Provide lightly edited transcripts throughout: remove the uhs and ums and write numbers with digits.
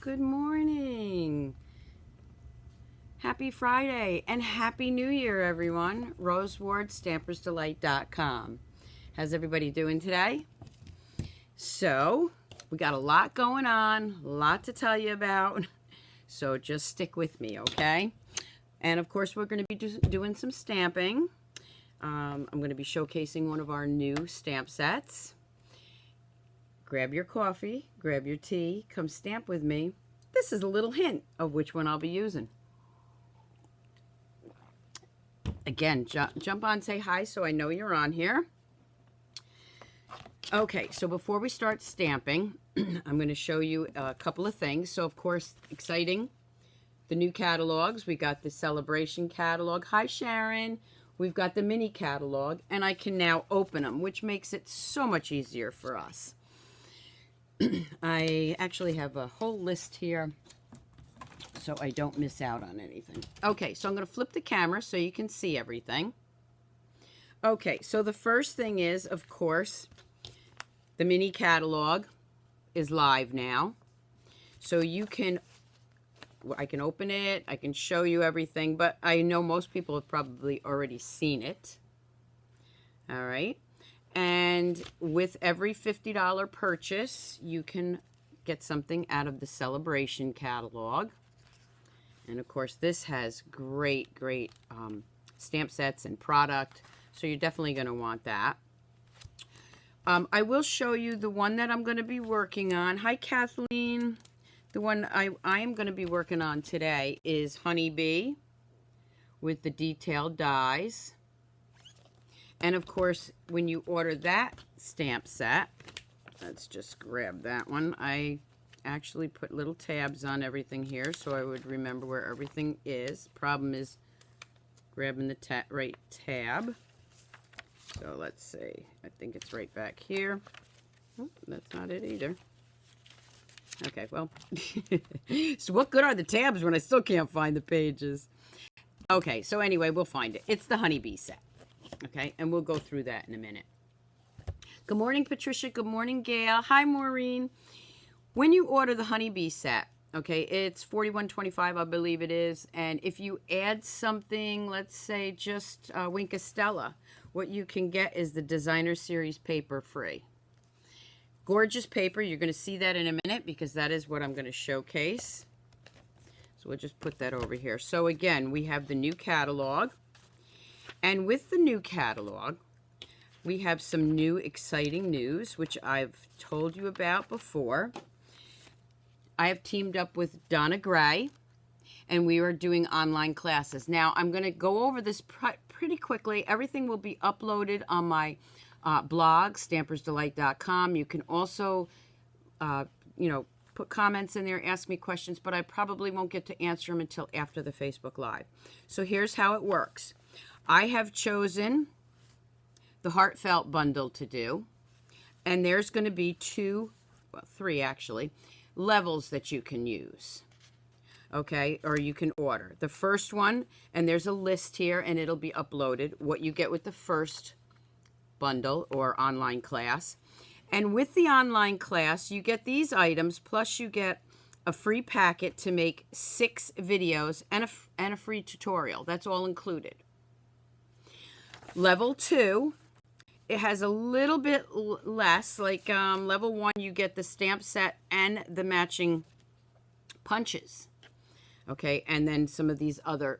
Good morning. Happy Friday and Happy New Year, everyone. Rose Ward, Stampersdelight.com. How's everybody doing today? So, we got a lot going on, a lot to tell you about. So just stick with me, okay? And of course, we're going to be doing some stamping. I'm going to be showcasing one of our new stamp sets. Grab your coffee, grab your tea, come stamp with me. This is a little hint of which one I'll be using. Again, jump on, say hi so I know you're on here. Okay, so before we start stamping, I'm going to show you a couple of things. So, of course, exciting, the new catalogs. We got the Celebration catalog. Hi, Sharon. We've got the mini catalog, and I can now open them, which makes it so much easier for us. I actually have a whole list here so I don't miss out on anything. Okay, so I'm going to flip the camera so you can see everything. Okay, so the first thing is, of course, the mini catalog is live now. So you can, I can open it, I can show you everything, but I know most people have probably already seen it. All right. And with every $50 purchase, you can get something out of the Celebration catalog. And of course, this has great stamp sets and product. So you're definitely going to want that. I will show you the one that I'm going to be working on. Hi, Kathleen. The one I am going to be working on today is Honeybee with the detailed dies. And of course, when you order that stamp set, let's just grab that one. I actually put little tabs on everything here so I would remember where everything is. Problem is grabbing the right tab. So let's see. I think it's right back here. Oh, that's not it either. Okay, well. So what good are the tabs when I still can't find the pages? Okay, so anyway, we'll find it. It's the Honeybee set. Okay, and we'll go through that in a minute. Good morning, Patricia. Good morning, Gail. Hi, Maureen. When you order the Honeybee set, okay, it's $41.25, I believe it is. And if you add something, let's say just Wink of Stella, what you can get is the Designer Series paper free. Gorgeous paper. You're going to see that in a minute because that is what I'm going to showcase. So we'll just put that over here. So again, we have the new catalog. And with the new catalog, we have some new exciting news, which I've told you about before. I have teamed up with DonnaG, and we are doing online classes. Now, I'm going to go over this pretty quickly. Everything will be uploaded on my blog, Stampersdelight.com. You can also, put comments in there, ask me questions, but I probably won't get to answer them until after the Facebook Live. So here's how it works. I have chosen the Heartfelt bundle to do, and there's going to be three actually, levels that you can use, okay, or you can order. The first one, and there's a list here, and it'll be uploaded, what you get with the first bundle or online class. And with the online class, you get these items, plus you get a free packet to make 6 videos and a free tutorial. That's all included. Level 2, it has a little bit less, like level 1, you get the stamp set and the matching punches, okay, and then some of these other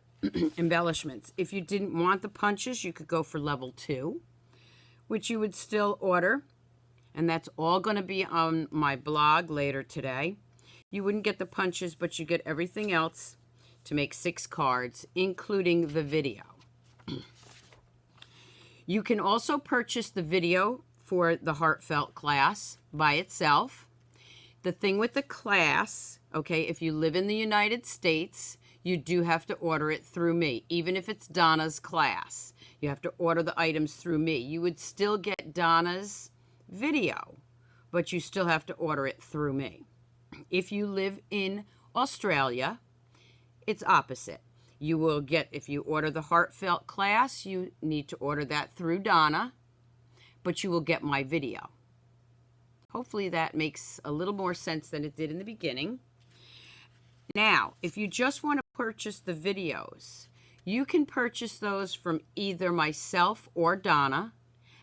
embellishments. If you didn't want the punches, you could go for level 2, which you would still order, and that's all going to be on my blog later today. You wouldn't get the punches, but you get everything else to make 6 cards, including the video. You can also purchase the video for the Heartfelt class by itself. The thing with the class, okay, if you live in the United States, you do have to order it through me. Even if it's Donna's class, you have to order the items through me. You would still get Donna's video, but you still have to order it through me. If you live in Australia, it's opposite. You will get, if you order the Heartfelt class, you need to order that through Donna, but you will get my video. Hopefully that makes a little more sense than it did in the beginning. Now, if you just want to purchase the videos, you can purchase those from either myself or Donna,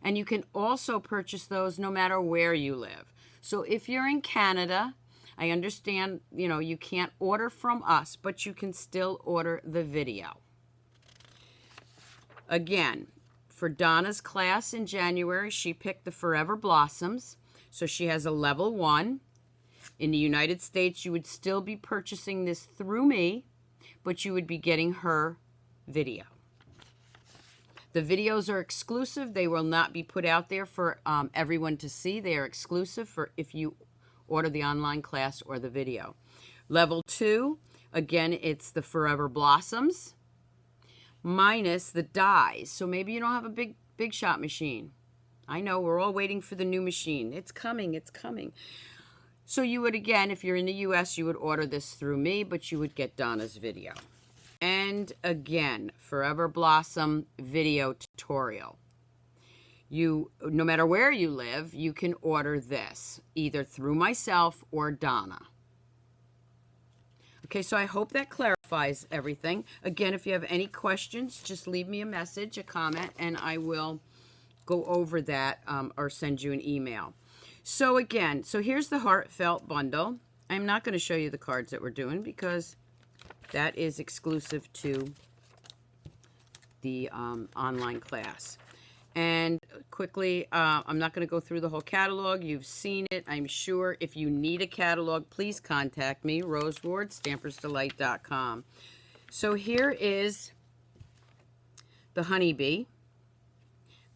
and you can also purchase those no matter where you live. So if you're in Canada, I understand, you can't order from us, but you can still order the video. Again, for Donna's class in January, she picked the Forever Blossoms. So she has a level 1. In the United States, you would still be purchasing this through me, but you would be getting her video. The videos are exclusive. They will not be put out there for everyone to see. They are exclusive for if you order the online class or the video. Level 2, again, it's the Forever Blossoms minus the dies. So maybe you don't have a big shot machine. I know, we're all waiting for the new machine. It's coming, it's coming. So you would, again, if you're in the U.S., you would order this through me, but you would get Donna's video. And again, Forever Blossom video tutorial. No matter where you live, you can order this, either through myself or Donna. Okay, so I hope that clarifies everything. Again, if you have any questions, just leave me a message, a comment, and I will go over that or send you an email. So again, here's the Heartfelt bundle. I'm not going to show you the cards that we're doing because that is exclusive to the online class. And quickly, I'm not going to go through the whole catalog. You've seen it, I'm sure. If you need a catalog, please contact me, Rose Ward, Stampersdelight.com. So here is the honeybee.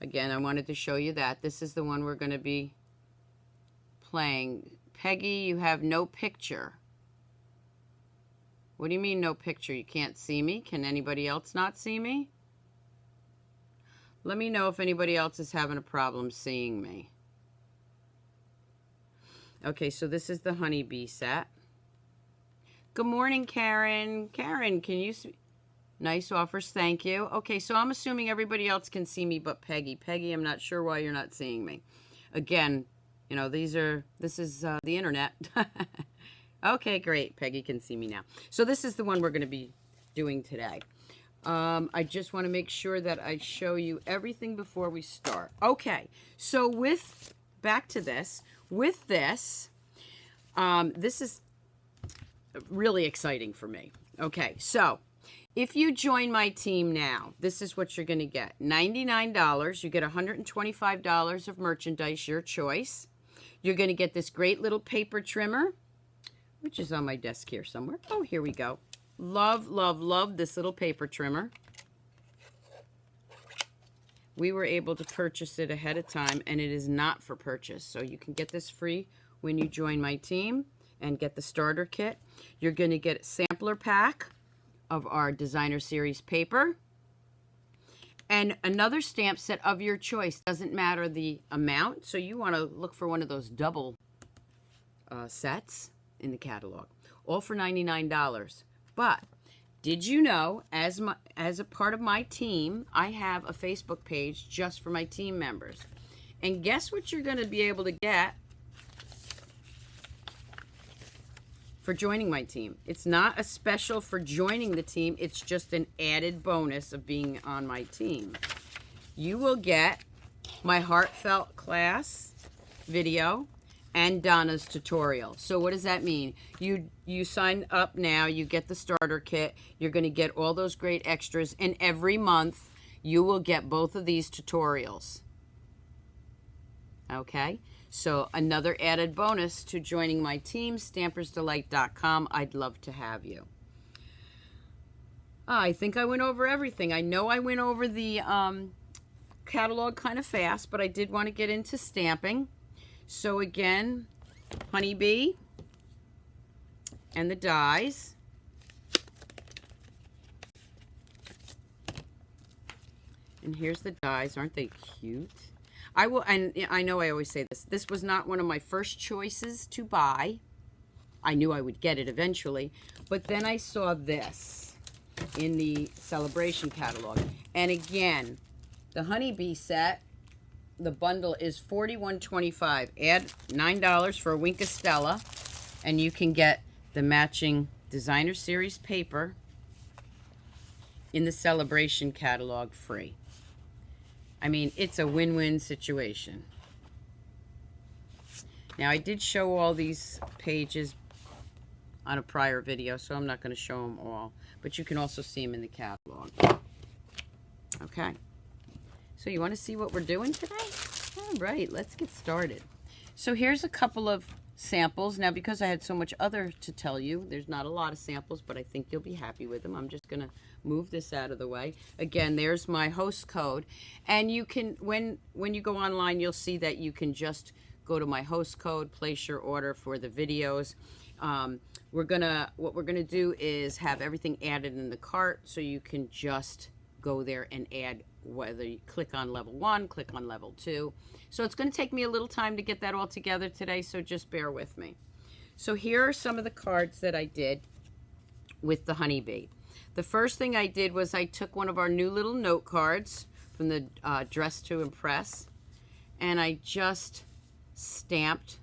Again, I wanted to show you that. This is the one we're going to be playing. Peggy, you have no picture. What do you mean no picture? You can't see me? Can anybody else not see me? Let me know if anybody else is having a problem seeing me. Okay, so this is the honeybee set. Good morning, Karen. Karen, can you see? Nice offers, thank you. Okay, so I'm assuming everybody else can see me but Peggy. Peggy, I'm not sure why you're not seeing me. Again, this is the internet. Okay, great. Peggy can see me now. So this is the one we're going to be doing today. I just want to make sure that I show you everything before we start. Okay, so back to this. With this, this is really exciting for me. Okay, so if you join my team now, this is what you're going to get. $99. You get $125 of merchandise, your choice. You're going to get this great little paper trimmer, which is on my desk here somewhere. Oh, here we go. Love, love, love this little paper trimmer. We were able to purchase it ahead of time, and it is not for purchase. So you can get this free when you join my team and get the starter kit. You're going to get a sampler pack of our designer series paper and another stamp set of your choice. Doesn't matter the amount, so you want to look for one of those double sets in the catalog, all for $99. But did you know, as a part of my team, I have a Facebook page just for my team members, and guess what you're going to be able to get for joining my team? It's not a special for joining the team. It's just an added bonus of being on my team. You will get my Heartfelt class video and Donna's tutorial. So what does that mean? You sign up now, you get the starter kit, you're going to get all those great extras, and every month you will get both of these tutorials. Okay? So another added bonus to joining my team, Stampersdelight.com. I'd love to have you. I think I went over everything. I know I went over the catalog kind of fast, but I did want to get into stamping. So again, honeybee and the dies. And here's the dies. Aren't they cute? And I know I always say this. This was not one of my first choices to buy. I knew I would get it eventually. But then I saw this in the Celebration catalog. And again, the honeybee set, the bundle is $41.25. Add $9 for a Wink of Stella, and you can get the matching designer series paper in the Celebration catalog free. I mean, it's a win-win situation. Now, I did show all these pages on a prior video, so I'm not going to show them all. But you can also see them in the catalog. Okay. So you want to see what we're doing today? All right, let's get started. So here's a couple of samples. Now, because I had so much other to tell you, there's not a lot of samples, but I think you'll be happy with them. I'm just going to move this out of the way. Again, there's my host code. And you can, when you go online, you'll see that you can just go to my host code, place your order for the videos. What we're gonna do is have everything added in the cart, so you can just go there and add, whether you click on level 1, click on level 2. So it's gonna take me a little time to get that all together today, so just bear with me. So here are some of the cards that I did with the honeybee. The first thing I did was I took one of our new little note cards from the Dress to Impress, and I just stamped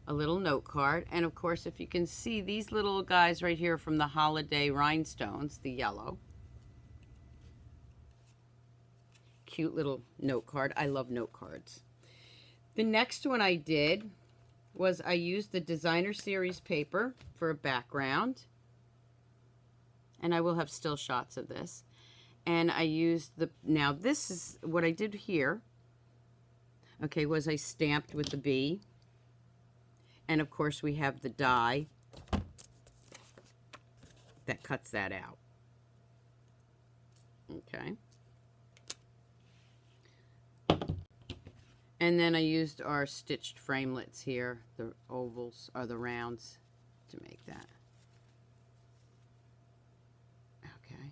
a little note card. And of course, if you can see these little guys right here from the holiday rhinestones, the yellow. Cute little note card. I love note cards. The next one I did was I used the designer series paper for a background. And I will have still shots of this. And I used now this is what I did here. Okay, was I stamped with the bee. And of course we have the die that cuts that out. Okay. And then I used our stitched framelits here, the ovals or the rounds, to make that. Okay.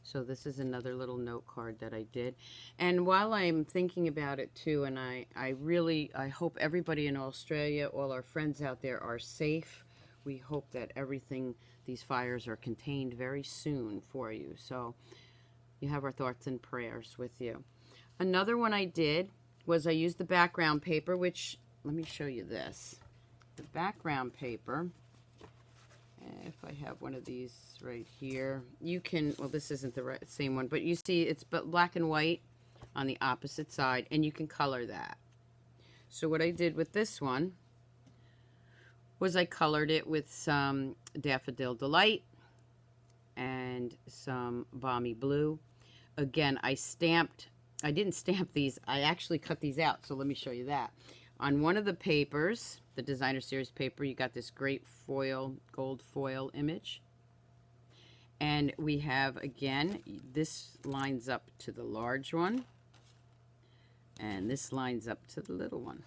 So this is another little note card that I did. And while I'm thinking about it too, and I hope everybody in Australia, all our friends out there are safe. We hope that these fires are contained very soon for you. So you have our thoughts and prayers with you. Another one I did was I used the background paper, which, let me show you this. The background paper, if I have one of these right here, you can, well, this isn't the same one, but you see it's black and white on the opposite side, and you can color that. So what I did with this one was I colored it with some Daffodil Delight and some Balmy Blue. Again, I didn't stamp these, I actually cut these out, so let me show you that. On one of the papers, the designer series paper, you got this great foil, gold foil image. And we have, again, this lines up to the large one. And this lines up to the little one.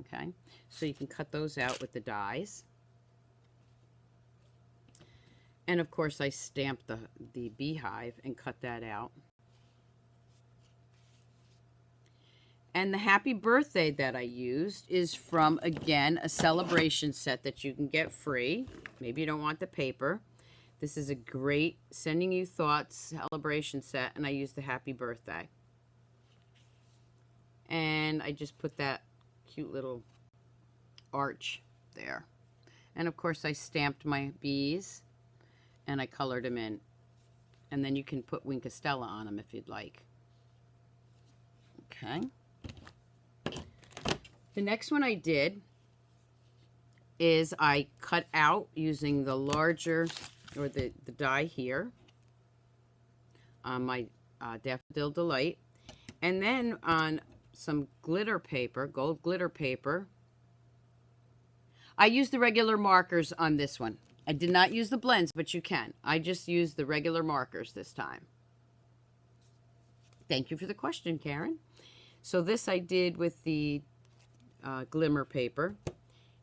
Okay, so you can cut those out with the dies. And of course I stamped the beehive and cut that out. And the happy birthday that I used is from, again, a celebration set that you can get free. Maybe you don't want the paper. This is a great sending you thoughts celebration set, and I used the happy birthday. And I just put that cute little arch there. And of course I stamped my bees and I colored them in. And then you can put Wink Stella on them if you'd like. Okay. The next one I did is I cut out using the larger, or the die here, on my Daffodil Delight. And then on some glitter paper, gold glitter paper, I used the regular markers on this one. I did not use the blends, but you can. I just used the regular markers this time. Thank you for the question, Karen. So this I did with the glimmer paper,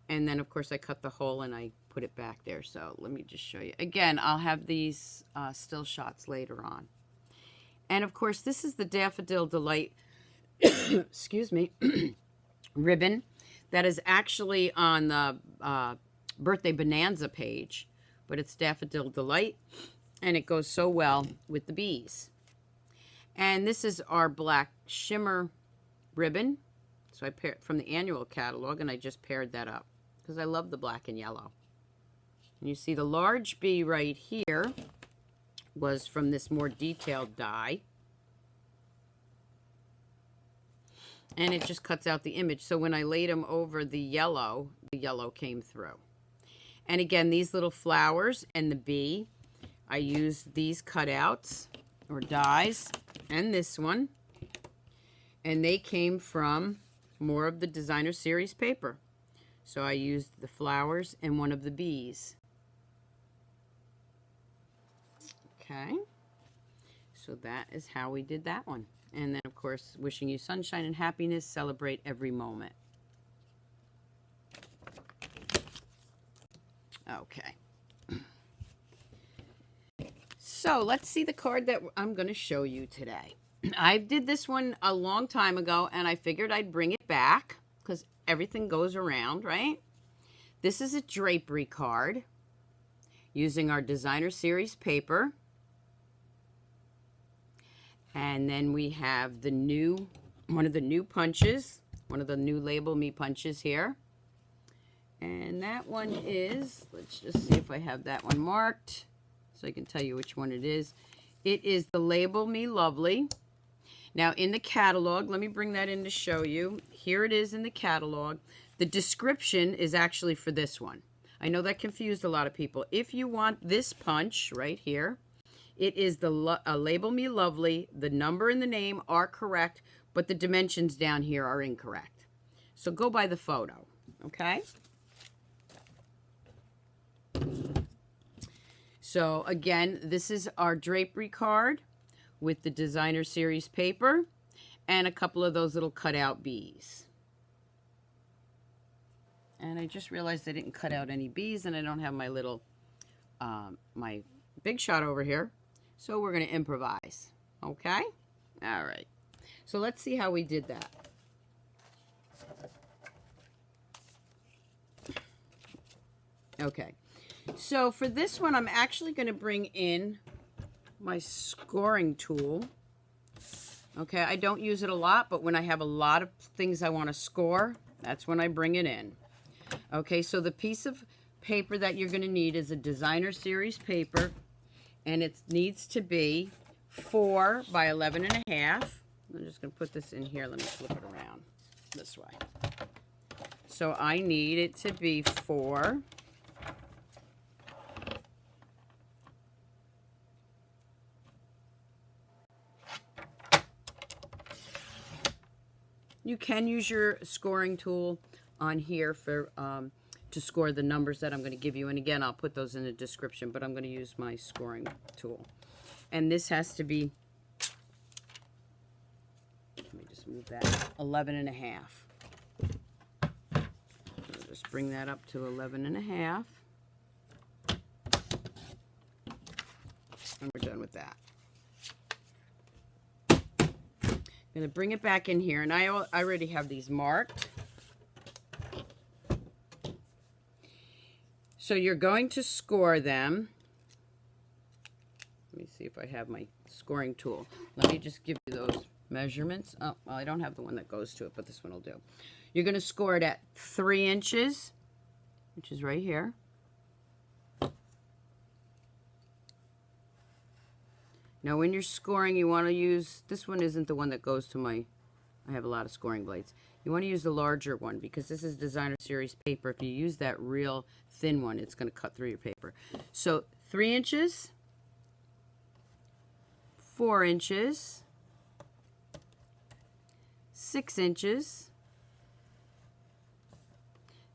and then of course I cut the hole and I put it back there. So let me just show you again. I'll have these still shots later on. And of course this is the Daffodil Delight excuse me ribbon that is actually on the birthday bonanza page, but it's Daffodil Delight and it goes so well with the bees. And this is our black shimmer ribbon. So I paired from the annual catalog, and I just paired that up because I love the black and yellow. And you see the large bee right here was from this more detailed die. And it just cuts out the image. So when I laid them over the yellow came through. And again, these little flowers and the bee, I used these cutouts or dies and this one. And they came from more of the designer series paper. So I used the flowers and one of the bees. Okay. So that is how we did that one. And then, of course, wishing you sunshine and happiness. Celebrate every moment. Okay. So let's see the card that I'm going to show you today. I did this one a long time ago, and I figured I'd bring it back because everything goes around, right? This is a drapery card using our designer series paper. And then we have the new, one of the new punches, one of the new Label Me punches here. And that one is, let's just see if I have that one marked so I can tell you which one it is. It is the Label Me Lovely. Now in the catalog, let me bring that in to show you. Here it is in the catalog. The description is actually for this one. I know that confused a lot of people. If you want this punch right here, it is the Label Me Lovely. The number and the name are correct, but the dimensions down here are incorrect. So go by the photo, okay? So again, this is our drapery card with the designer series paper and a couple of those little cutout bees. And I just realized I didn't cut out any bees and I don't have my little, my big shot over here. So we're going to improvise, okay? All right. So let's see how we did that. Okay. So for this one, I'm actually going to bring in my scoring tool. Okay, I don't use it a lot, but when I have a lot of things I want to score, that's when I bring it in. Okay, so the piece of paper that you're going to need is a designer series paper. And it needs to be 4 by 11.5. I'm just going to put this in here. Let me flip it around this way. So I need it to be 4. You can use your scoring tool on here for to score the numbers that I'm going to give you. And again, I'll put those in the description, but I'm going to use my scoring tool. And this has to be, let me just move that, 11.5. So just bring that up to 11.5. And we're done with that. I'm going to bring it back in here, and I already have these marked. So you're going to score them. Let me see if I have my scoring tool. Let me just give you those measurements. Oh, well, I don't have the one that goes to it, but this one will do. You're going to score it at 3 inches, which is right here. Now, when you're scoring, you want to use, this one isn't the one that goes to my, I have a lot of scoring blades. You want to use the larger one because this is designer series paper. If you use that real thin one, it's going to cut through your paper. So 3 inches, 4 inches, 6 inches,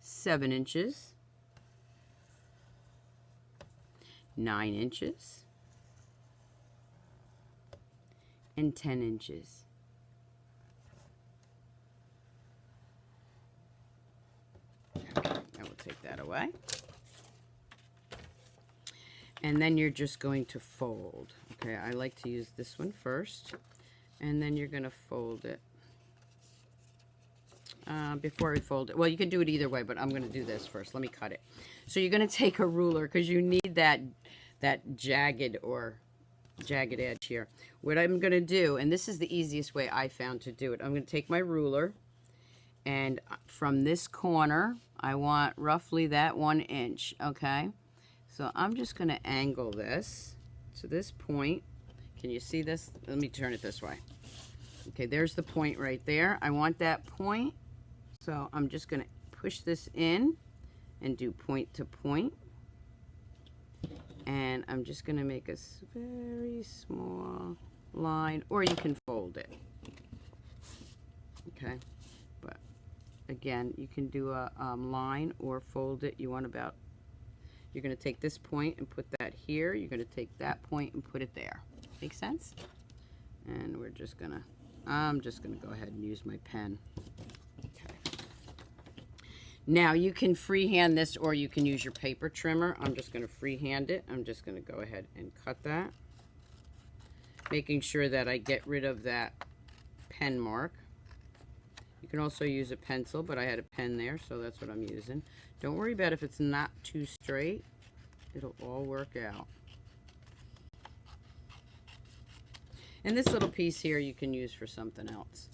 7 inches, 9 inches, and 10 inches. I will take that away. And then you're just going to fold. Okay, I like to use this one first. And then you're going to fold it. Before I fold it, well, you can do it either way, but I'm going to do this first. Let me cut it. So you're going to take a ruler because you need that jagged edge here. What I'm going to do, and this is the easiest way I found to do it, I'm going to take my ruler, and from this corner, I want roughly that 1 inch, okay? So I'm just going to angle this to this point. Can you see this? Let me turn it this way. Okay, there's the point right there. I want that point. So I'm just going to push this in and do point to point. And I'm just going to make a very small line, or you can fold it. Okay, but again, you can do a line or fold it. You want about, you're going to take this point and put that here. You're going to take that point and put it there. Make sense? And we're just going to, I'm just going to go ahead and use my pen. Okay. Now you can freehand this, or you can use your paper trimmer. I'm just going to freehand it. I'm just going to go ahead and cut that, making sure that I get rid of that pen mark. You can also use a pencil, but I had a pen there, so that's what I'm using. Don't worry about if it's not too straight. It'll all work out. And this little piece here you can use for something else.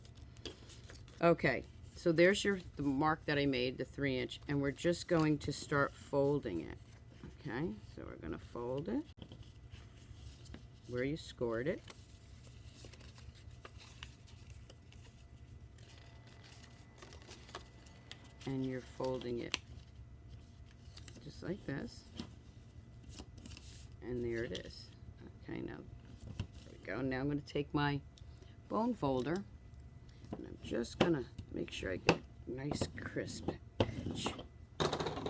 Okay, so there's the mark that I made, the 3-inch, and we're just going to start folding it. Okay, so we're going to fold it where you scored it. And you're folding it just like this. And there it is. Okay, now there we go. Now I'm going to take my bone folder, and I'm just going to make sure I get a nice crisp edge.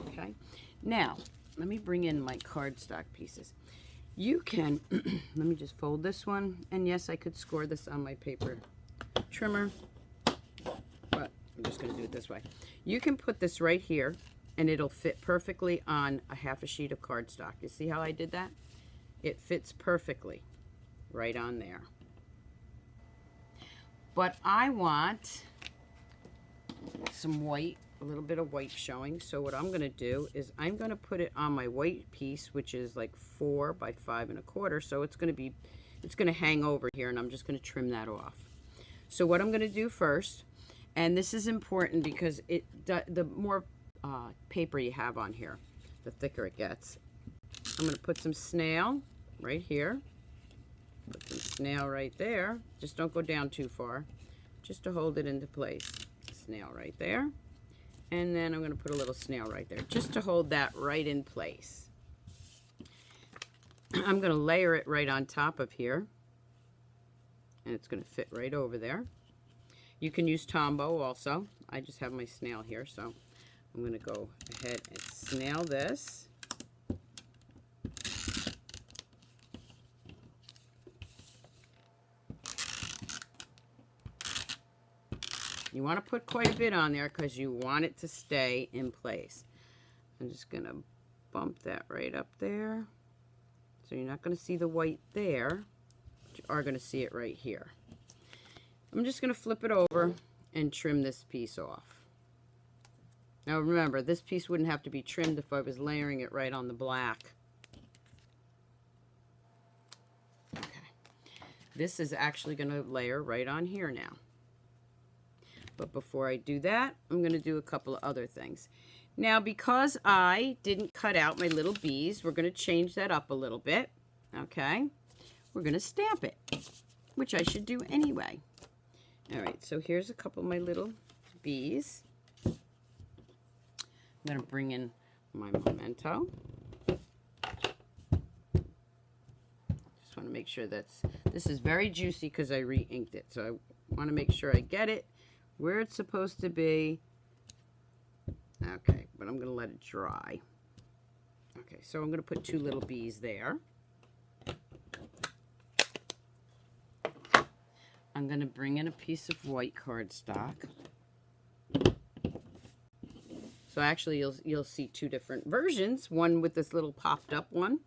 Okay, now let me bring in my cardstock pieces. You can, let me just fold this one, and yes, I could score this on my paper trimmer, but I'm just going to do it this way. You can put this right here, and it'll fit perfectly on a half a sheet of cardstock. You see how I did that? It fits perfectly right on there. But I want some white, a little bit of white showing. So what I'm going to do is I'm going to put it on my white piece, which is like 4 by 5 1/4. So it's going to hang over here, and I'm just going to trim that off. So what I'm going to do first, and this is important because the more paper you have on here, the thicker it gets. I'm going to put some snail right here. Put some snail right there. Just don't go down too far, just to hold it into place. Snail right there. And then I'm going to put a little snail right there, just to hold that right in place. I'm going to layer it right on top of here, and it's going to fit right over there. You can use Tombow also. I just have my snail here, so I'm going to go ahead and snail this. You want to put quite a bit on there because you want it to stay in place. I'm just going to bump that right up there. So you're not going to see the white there, but you are going to see it right here. I'm just going to flip it over and trim this piece off. Now remember, this piece wouldn't have to be trimmed if I was layering it right on the black. Okay. This is actually going to layer right on here now. But before I do that, I'm going to do a couple of other things. Now, because I didn't cut out my little bees, we're going to change that up a little bit. Okay? We're going to stamp it, which I should do anyway. All right, so here's a couple of my little bees. I'm going to bring in my memento. Just want to make sure this is very juicy because I re-inked it. So I want to make sure I get it where it's supposed to be. Okay, but I'm going to let it dry. Okay, so I'm going to put 2 little bees there. I'm going to bring in a piece of white cardstock. So actually you'll see 2 different versions, one with this little popped up one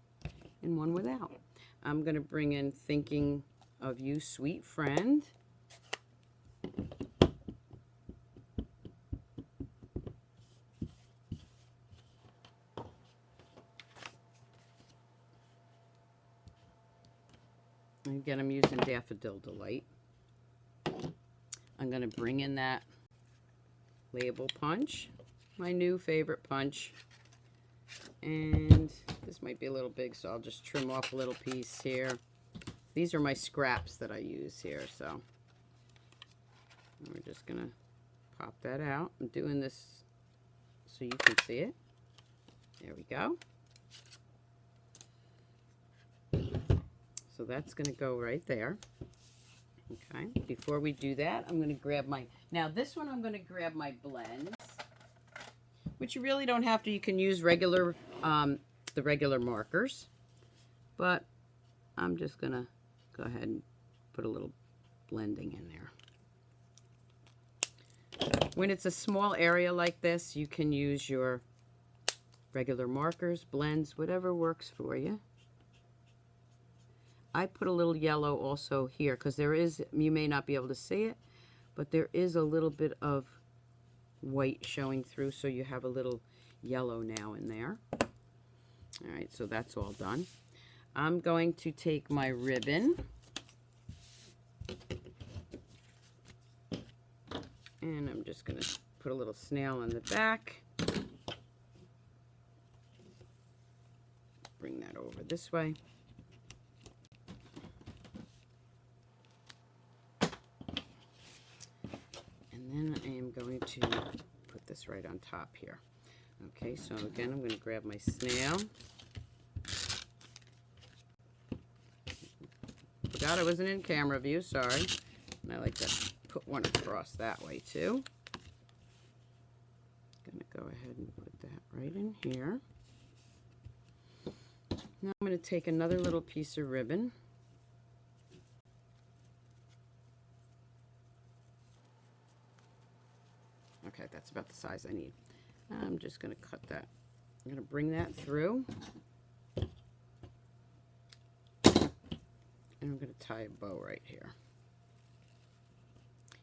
and one without. I'm going to bring in Thinking of You, Sweet Friend. Again, I'm using Daffodil-Delight. I'm going to bring in that label punch, my new favorite punch, and This might be a little big, so I'll just trim off a little piece here. These are my scraps that I use here, so we're just going to pop that out. I'm doing this so you can see it. There we go. So that's going to go right there. Okay, before we do that, I'm going to grab my, now this one I'm going to grab my blends, which you really don't have to. You can use regular, the regular markers, but I'm just going to go ahead and put a little blending in there. When it's a small area like this, you can use your regular markers, blends, whatever works for you. I put a little yellow also here because there is, you may not be able to see it, but there is a little bit of white showing through, so you have a little yellow now in there. All right, so that's all done. I'm going to take my ribbon and I'm just going to put a little snail on the back. Bring that over this way. And then I am going to put this right on top here. Okay, so again, I'm going to grab my snail. Forgot I wasn't in camera view, sorry. And I like to put one across that way too. Going to go ahead and put that right in here. Now I'm going to take another little piece of ribbon. Okay, that's about the size I need. I'm just going to cut that. I'm going to bring that through. And I'm going to tie a bow right here.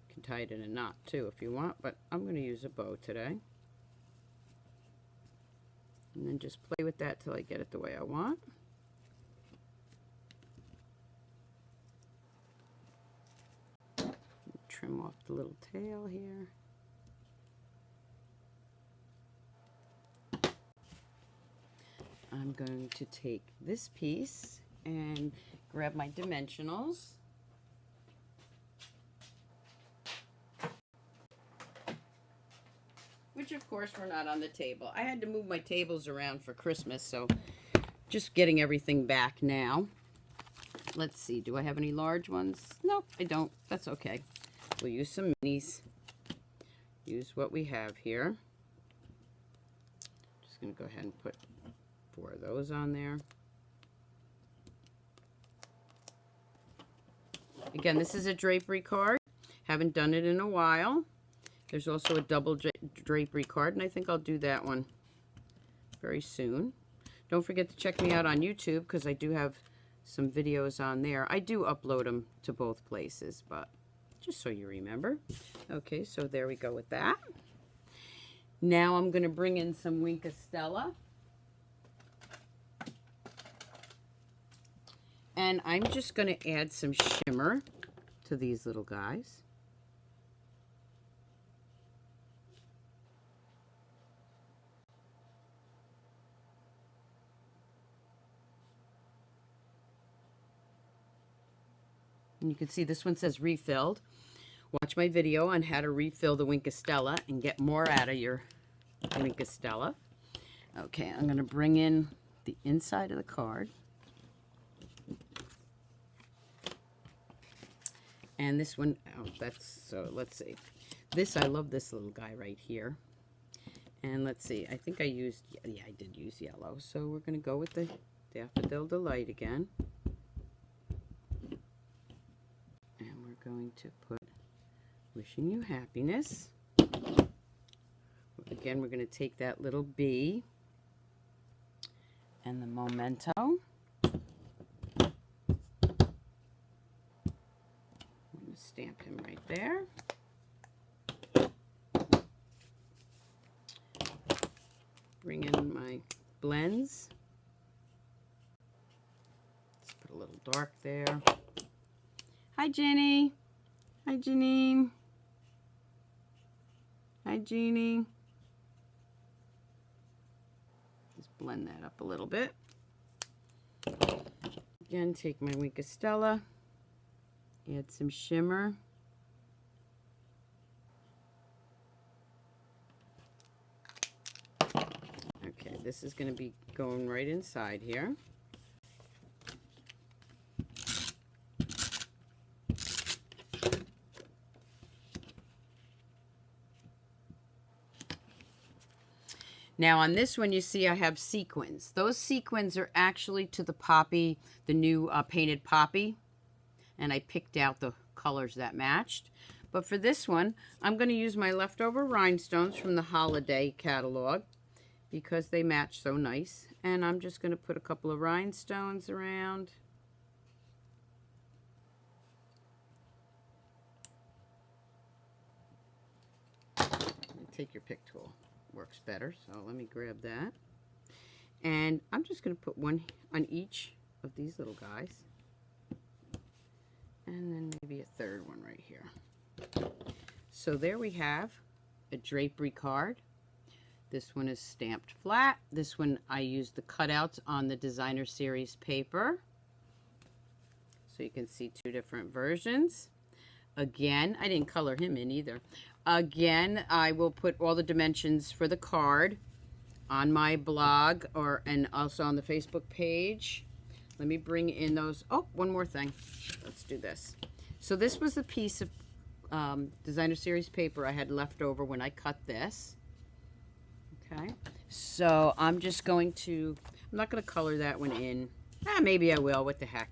You can tie it in a knot too if you want, but I'm going to use a bow today. And then just play with that till I get it the way I want. Trim off the little tail here. I'm going to take this piece and grab my dimensionals. Which of course were not on the table. I had to move my tables around for Christmas, so just getting everything back now. Let's see, do I have any large ones? Nope, I don't. That's okay. We'll use some minis. Use what we have here. Just going to go ahead and put 4 of those on there. Again, this is a drapery card. Haven't done it in a while. There's also a double drapery card, and I think I'll do that one very soon. Don't forget to check me out on YouTube because I do have some videos on there. I do upload them to both places, but just so you remember. Okay, so there we go with that. Now I'm going to bring in some Wink Stella. And I'm just going to add some shimmer to these little guys. And you can see this one says refilled. Watch my video on how to refill the Wink Stella and get more out of your Wink Stella. Okay, I'm going to bring in the inside of the card. And this one, oh, that's, so let's see. This, I love this little guy right here. And let's see, I think I used, yeah, I did use yellow. So we're going to go with the Stampersdelight again. And we're going to put Wishing You Happiness. Again, we're going to take that little bee and the memento. Stamp him right there. Bring in my blends. Let's put a little dark there. Hi, Jenny. Hi, Janine. Hi, Jeannie. Just blend that up a little bit. Again, take my Wink of Stella, add some shimmer. Okay, this is going to be going right inside here. Now on this one, you see I have sequins. Those sequins are actually to the poppy, the new painted poppy. And I picked out the colors that matched. But for this one, I'm going to use my leftover rhinestones from the holiday catalog because they match so nice. And I'm just going to put a couple of rhinestones around. Take your pick tool. Works better, so let me grab that. And I'm just going to put one on each of these little guys. And then maybe a third one right here. So there we have a drapery card. This one is stamped flat. This one I used the cutouts on the designer series paper. So you can see two different versions. Again, I didn't color him in either. Again, I will put all the dimensions for the card on my blog and also on the Facebook page. Let me bring in those. Oh, one more thing. Let's do this. So this was the piece of designer series paper I had left over when I cut this. Okay. So I'm just going to, I'm not going to color that one in. Maybe I will. What the heck.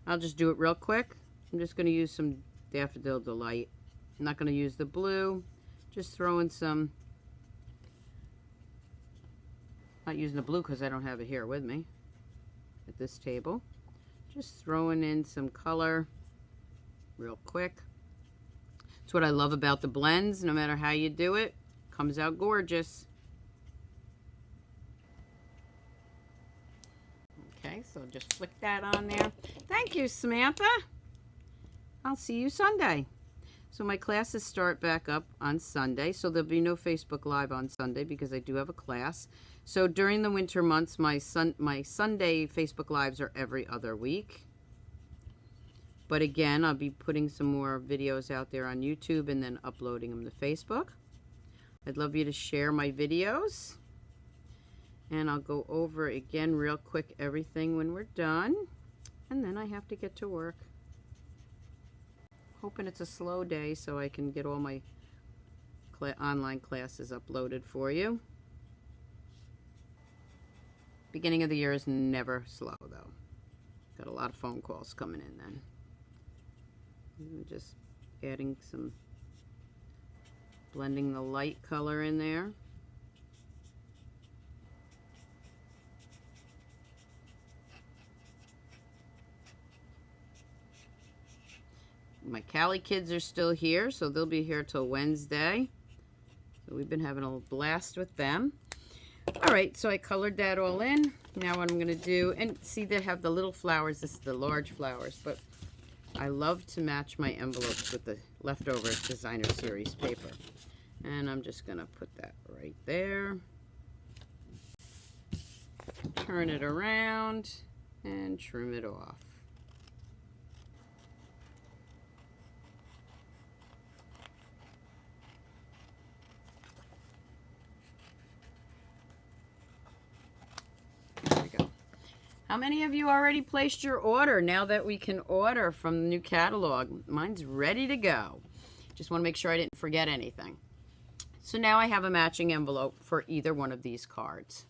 I'll just do it real quick. I'm just going to use some Stampersdelight. I'm not going to use the blue. Just throwing some. Not using the blue because I don't have it here with me at this table. Just throwing in some color real quick. It's what I love about the blends. No matter how you do it, comes out gorgeous. Okay, so just flick that on there. Thank you, Samantha. I'll see you Sunday. So my classes start back up on Sunday, so there'll be no Facebook Live on Sunday because I do have a class. So during the winter months, my Sunday Facebook Lives are every other week. But again, I'll be putting some more videos out there on YouTube and then uploading them to Facebook. I'd love you to share my videos. And I'll go over again real quick everything when we're done. And then I have to get to work. Hoping it's a slow day so I can get all my online classes uploaded for you. Beginning of the year is never slow though. Got a lot of phone calls coming in then. I'm just adding some, blending the light color in there. My Cali kids are still here, so they'll be here till Wednesday. So we've been having a blast with them. All right, so I colored that all in. Now what I'm going to do, and see they have the little flowers. This is the large flowers, but I love to match my envelopes with the leftover designer series paper. And I'm just going to put that right there. Turn it around and trim it off. How many of you already placed your order now that we can order from the new catalog? Mine's ready to go. Just want to make sure I didn't forget anything. So now I have a matching envelope for either one of these cards.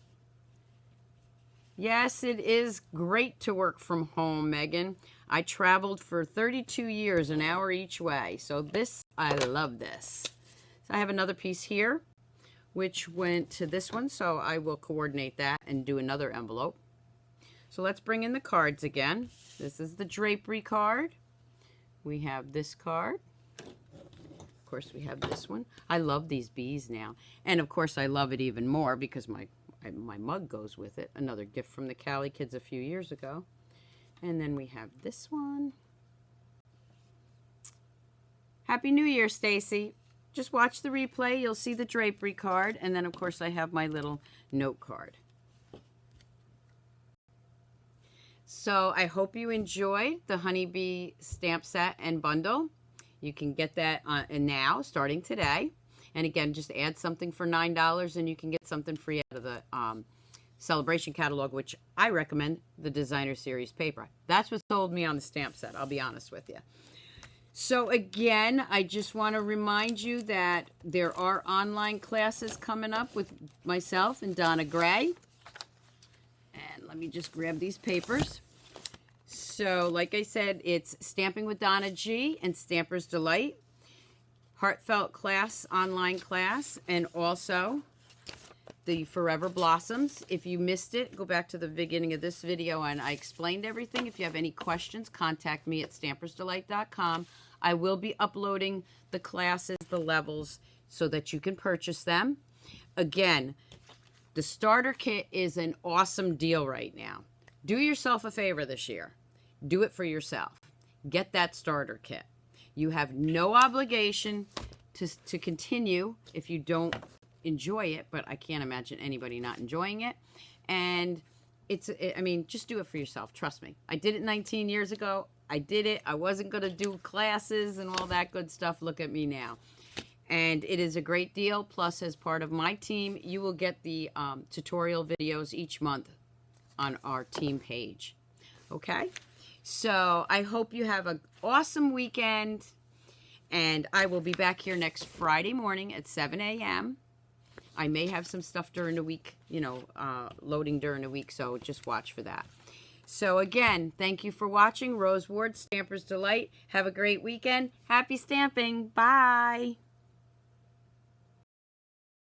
Yes, it is great to work from home, Megan. I traveled for 32 years, an hour each way. So this, I love this. So I have another piece here, which went to this one. So I will coordinate that and do another envelope. So let's bring in the cards again. This is the drapery card. We have this card. Of course, we have this one. I love these bees now. And of course, I love it even more because my mug goes with it. Another gift from the Cali kids a few years ago. And then we have this one. Happy New Year, Stacy. Just watch the replay. You'll see the drapery card. And then, of course, I have my little note card. So I hope you enjoyed the honeybee stamp set and bundle. You can get that now, starting today. And again, just add something for $9 and you can get something free out of the Celebration catalog, which I recommend the designer series paper. That's what sold me on the stamp set, I'll be honest with you. So again, I just want to remind you that there are online classes coming up with myself and Donna Gray. And let me just grab these papers. So like I said, it's Stamping with DonnaG and Stampersdelight. Heartfelt class, online class, and also the Forever Blossoms. If you missed it, go back to the beginning of this video and I explained everything. If you have any questions, contact me at stampersdelight.com. I will be uploading the classes, the levels, so that you can purchase them. Again, the starter kit is an awesome deal right now. Do yourself a favor this year. Do it for yourself. Get that starter kit. You have no obligation to continue if you don't enjoy it, but I can't imagine anybody not enjoying it. And I mean, just do it for yourself. Trust me. I did it 19 years ago. I did it. I wasn't going to do classes and all that good stuff. Look at me now. And it is a great deal. Plus, as part of my team, you will get the tutorial videos each month on our team page. Okay? So I hope you have an awesome weekend. And I will be back here next Friday morning at 7 a.m. I may have some stuff during the week, loading during the week, so just watch for that. So again, thank you for watching. Rose Ward, Stampers Delight. Have a great weekend. Happy stamping. Bye.